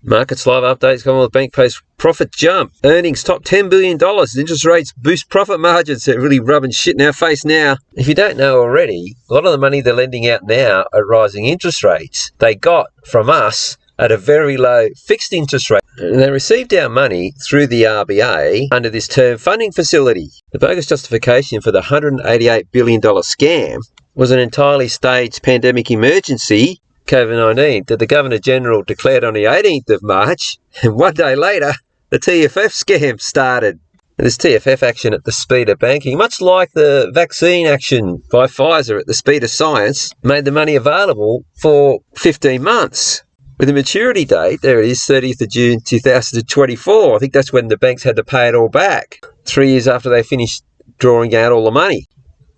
Markets live updates. Commonwealth Bank post profit jump. Earnings top $10 billion. Interest rates boost profit margins. They're really rubbing shit in our face now. If you don't know already, a lot of the money they're lending out now at rising interest rates, they got from us at a very low fixed interest rate. And they received our money through the RBA under this term funding facility. The bogus justification for the $188 billion scam was an entirely staged pandemic emergency, COVID-19, that the Governor-General declared on the 18th of March, and one day later, the TFF scam started. And this TFF action at the speed of banking, much like the vaccine action by Pfizer at the speed of science, made the money available for 15 months. With a maturity date, there it is, 30th of June 2024. I think that's when the banks had to pay it all back, 3 years after they finished drawing out all the money.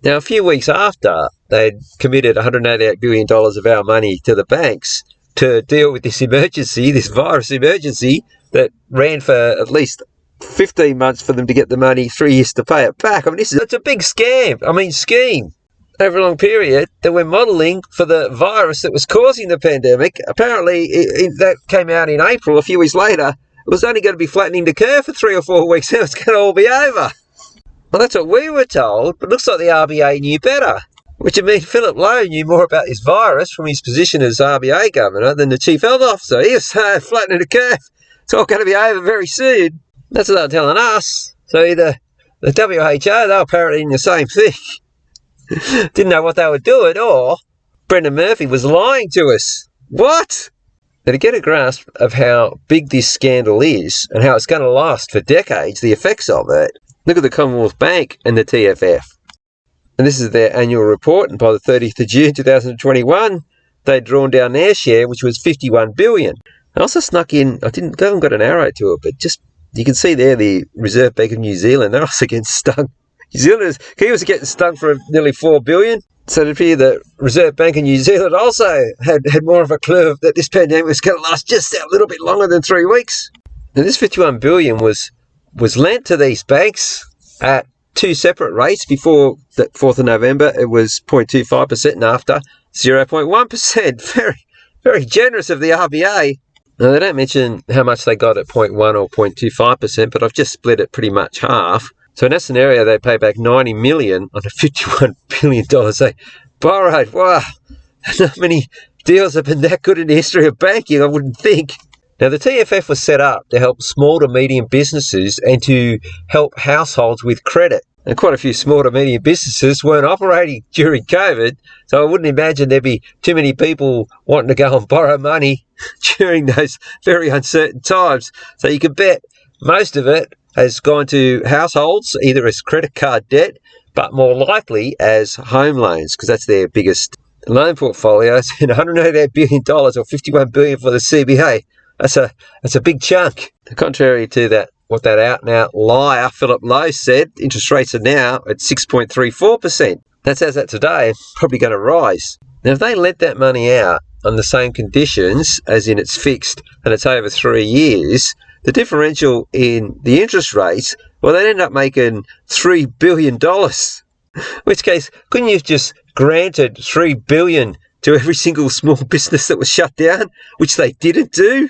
Now, a few weeks after, they'd committed $188 billion of our money to the banks to deal with this emergency, this virus emergency, that ran for at least 15 months for them to get the money, 3 years to pay it back. I mean, it's a big scheme. Over a long period that we're modelling for the virus that was causing the pandemic. Apparently, that came out in April, a few weeks later. It was only going to be flattening the curve for 3 or 4 weeks. Now it's going to all be over. Well, that's what we were told, but it looks like the RBA knew better. Which would mean Philip Lowe knew more about this virus from his position as RBA governor than the chief health officer. He was flattening the curve. It's all going to be over very soon. That's what they were telling us. So either the WHO, they were parroting the same thing. Didn't know what they were doing, or Brendan Murphy was lying to us. What? Now, to get a grasp of how big this scandal is and how it's going to last for decades, the effects of it, look at the Commonwealth Bank and the TFF. And this is their annual report, and by the 30th of June 2021, they'd drawn down their share, which was $51 billion. I also snuck in, I haven't got an arrow to it, but just, you can see there the Reserve Bank of New Zealand, they're also getting stung. New Zealanders, Kiwis are getting stung for nearly $4 billion. So it appeared the Reserve Bank of New Zealand also had more of a clue that this pandemic was going to last just a little bit longer than 3 weeks. And this $51 billion was lent to these banks at two separate rates. Before the 4th of November, it was 0.25%, and after 0.1%. Very, very generous of the RBA. Now, they don't mention how much they got at 0.1 or 0.25%, but I've just split it pretty much half. So in that scenario, they pay back $90 million on the $51 billion they borrowed. Wow, not many deals have been that good in the history of banking, I wouldn't think. Now, the TFF was set up to help small to medium businesses and to help households with credit. And quite a few small to medium businesses weren't operating during COVID, so I wouldn't imagine there'd be too many people wanting to go and borrow money during those very uncertain times. So you can bet most of it has gone to households, either as credit card debt, but more likely as home loans, because that's their biggest loan portfolios. And $188 billion or $51 billion for the CBA, that's a big chunk. Contrary to that, what that out-and-out liar Philip Lowe said, interest rates are now at 6.34%. That's as at today, probably going to rise. Now, if they lent that money out on the same conditions, as in it's fixed and it's over 3 years, the differential in the interest rates, well, they'd end up making $3 billion. In which case, couldn't you have just granted $3 billion to every single small business that was shut down, which they didn't do?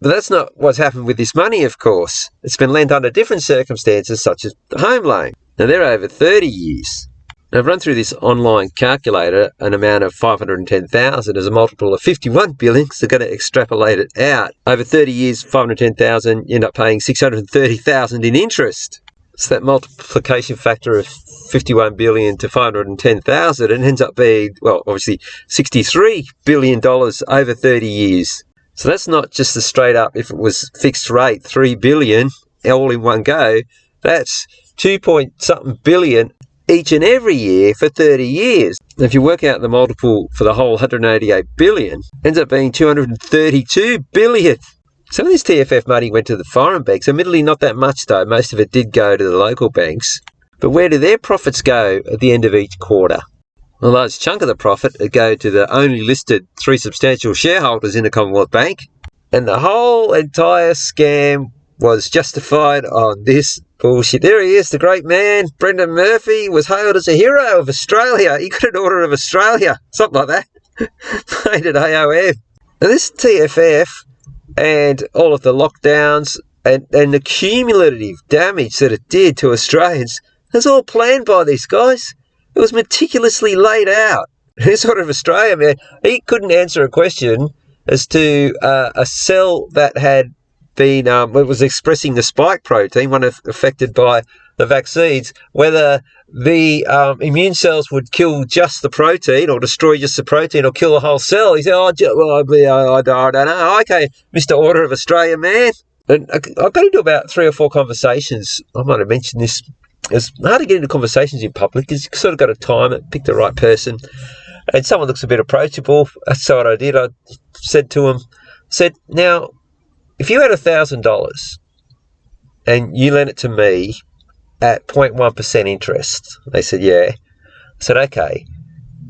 But that's not what's happened with this money, of course. It's been lent under different circumstances, such as the home loan. Now, they're over 30 years. Now, I've run through this online calculator, an amount of 510,000 as a multiple of 51 billion, so they're going to extrapolate it out. Over 30 years, 510,000, you end up paying 630,000 in interest. So that multiplication factor of 51 billion to 510,000, it ends up being, well, obviously $63 billion over 30 years. So that's not just the straight up, if it was fixed rate, 3 billion all in one go, that's 2-point-something billion each and every year for 30 years. And if you work out the multiple for the whole 188 billion, ends up being 232 billion. Some of this TFF money went to the foreign banks. Admittedly, not that much though. Most of it did go to the local banks. But where do their profits go at the end of each quarter? A large chunk of the profit would go to the only listed 3 substantial shareholders in the Commonwealth Bank. And the whole entire scam was justified on this bullshit. There he is, the great man, Brendan Murphy, was hailed as a hero of Australia. He got an Order of Australia, something like that, made at AOM. Now this TFF and all of the lockdowns and the cumulative damage that it did to Australians, was all planned by these guys. It was meticulously laid out. This sort of Australia, man, he couldn't answer a question as to a cell that had been, it was expressing the spike protein, one affected by the vaccines, whether the immune cells would kill just the protein or destroy just the protein or kill the whole cell. He said, I don't know. Okay, Mr. Order of Australia, man. And I've got into about 3 or 4 conversations. I might have mentioned this. It's hard to get into conversations in public because you've sort of got to time it, pick the right person. And someone looks a bit approachable. So what I did, I said to him, now, if you had $1,000 and you lent it to me at 0.1% interest, they said, yeah. I said, okay,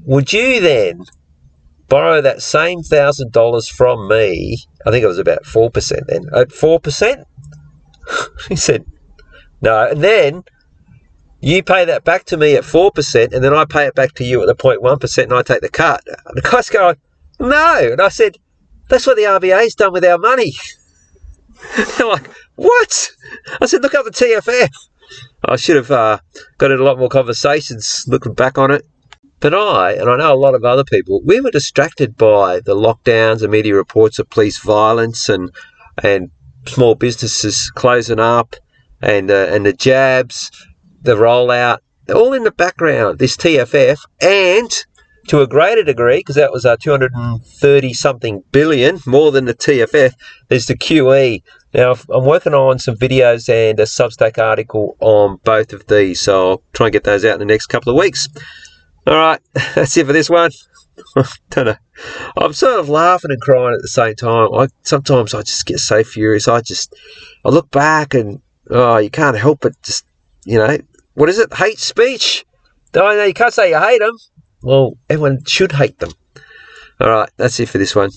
would you then borrow that same $1,000 from me? I think it was about 4% then. At 4%? He said, no. And then you pay that back to me at 4%, and then I pay it back to you at the 0.1%, and I take the cut. And the guy's going, no. And I said, that's what the RBA's done with our money. They're like, what? I said, look up the TFF. I should have got in a lot more conversations looking back on it. But and I know a lot of other people, we were distracted by the lockdowns and media reports of police violence and small businesses closing up and the jabs, the rollout, all in the background, this TFF, and to a greater degree, because that was 230-something billion, more than the TFF, there's the QE. Now, I'm working on some videos and a Substack article on both of these, so I'll try and get those out in the next couple of weeks. All right, that's it for this one. I don't know. I'm sort of laughing and crying at the same time. Sometimes I just get so furious. I look back and, you can't help but just, what is it? Hate speech. No, you can't say you hate them. Well, everyone should hate them. All right, that's it for this one.